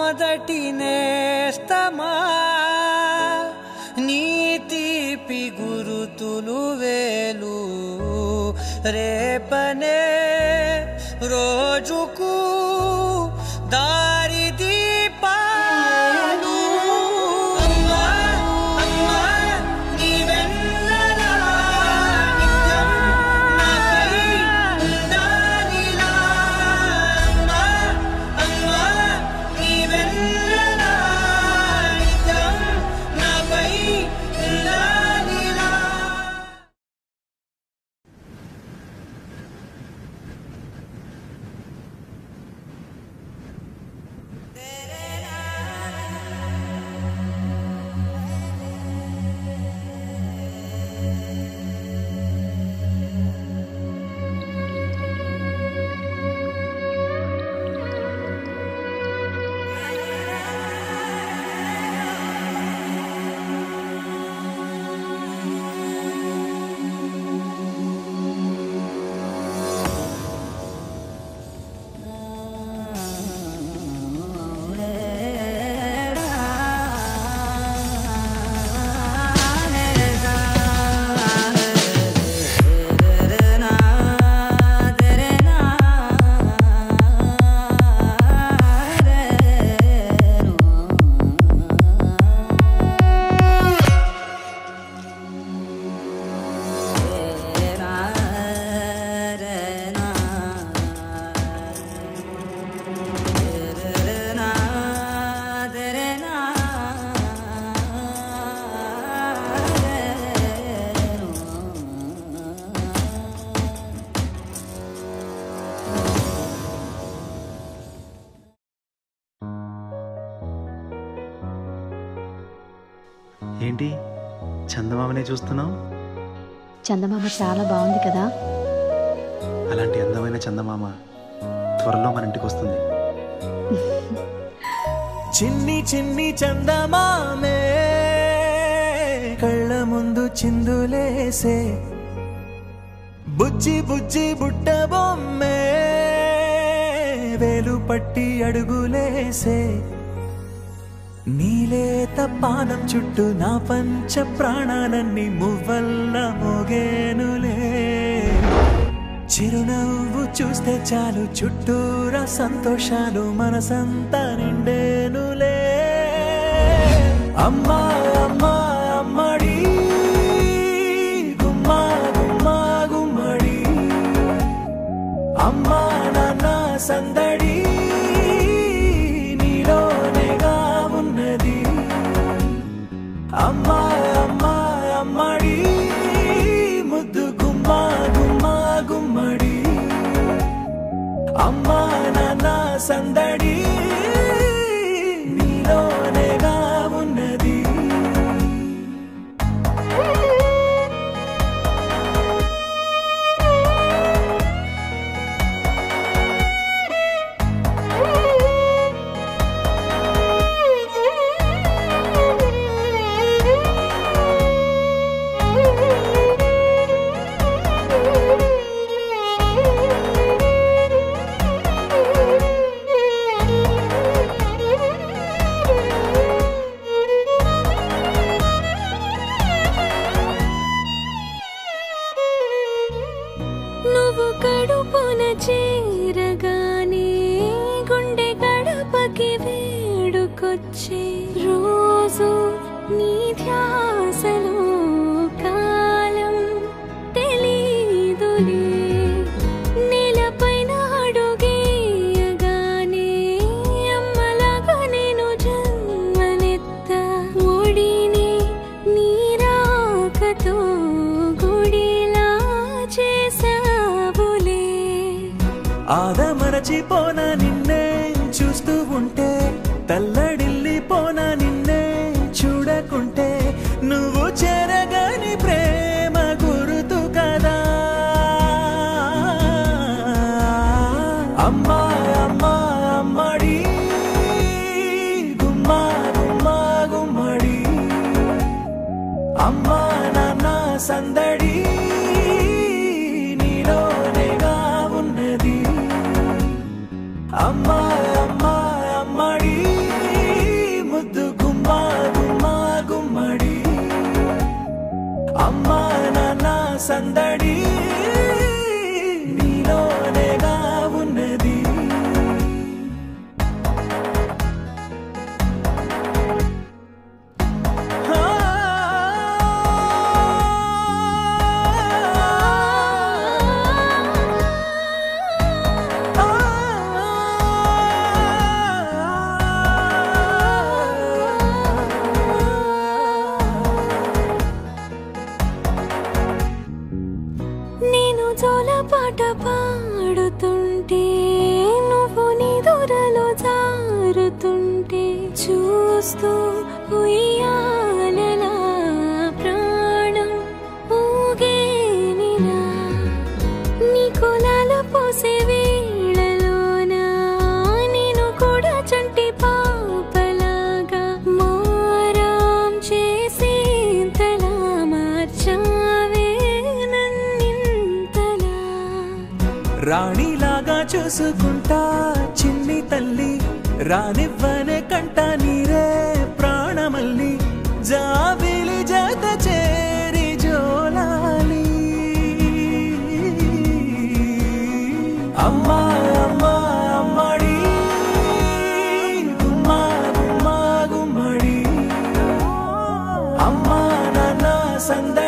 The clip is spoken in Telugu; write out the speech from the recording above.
మొదటి నేస్తమా నీ తీపి గురుతులు వేలు రేపనే రోజుకు దారి దీపాలు అమ్మా అమ్మా నీ వెన్నెలా నిత్యం నాకై ఉండాలిలా అమ్మా అమ్మా నీ వెన్నెలా నిత్యం నాకై ఉండాలిలా. ఏంటి చందమామనే చూస్తున్నావు? చందమామ చాలా బాగుంది కదా. అలాంటి అందమైన చందమామ త్వరలో మన ఇంటికి వస్తుంది. చిన్ని చిన్ని చందమామే కళ్ళ ముందు చిందులేసే బుజ్జి బుజ్జి బుట్ట బొమ్మే వేలు పట్టి అడుగులేసే నీలేత పానం చుట్టూ నా పంచ ప్రాణాలన్నీ మువ్వల్ల మోగేనులే. చిరునవ్వు చూస్తే చాలు చుట్టూరా సంతోషాలు మనసంతా నిండేనులే. అమ్మా అమ్మా అమ్మడి గుమ్మా గుమ్మా గుమ్మడి అమ్మా నాన్న సందడి నీలోనేగా ఉన్నది. అమ్మా అమ్మా అమ్మడి ముద్దు గుమ్మా గుమ్మా గుమ్మడి అమ్మా నాన్న సందడి నీలోనేగా ఉన్నది. నువ్వు కడుపున చేరగానే గుండె గడపకి వేడుకొచ్చే రోజు నీ ధ్యాసలో కాలం తెలీదులే. నేలపైన అడుగేయగానే అమ్మలాగా నేను జన్మనెత్త ఒడిని నీ రాకతో గుడిలా చేసావులే. ఆదమరచిపోనా నిన్నే చూస్తూ ఉంటే తల్లడిల్లిపోనా నిన్నే చూడకుంటే నువ్వు చెరగని ప్రేమ గురుతు కదా. అమ్మా అమ్మా అమ్మడి గుమ్మా గుమ్మా గుమ్మడి అమ్మా నాన్న సందడి నీలోనేగా ఉన్నది. అమ్మా అమ్మా అమ్మడి చూస్తూ ఉయ్యాలలా ప్రాణం ఊగేనిలా నీ కులాలు పోసే వేళలోన నేను కూడా చంటి పాపలాగా మారాం చేసేంతలా మార్చావే నన్నింతలా రాణిలాగా చూసుకుంటా చిన్ని తల్లి రానివ్వనే కంట నీరే ప్రాణమల్లి జాబిలి జత చేరి జోలాలి అమ్మా అమ్మా అమ్మడి గుమ్మా గుమ్మా గుమ్మడి అమ్మా నాన్న సందడి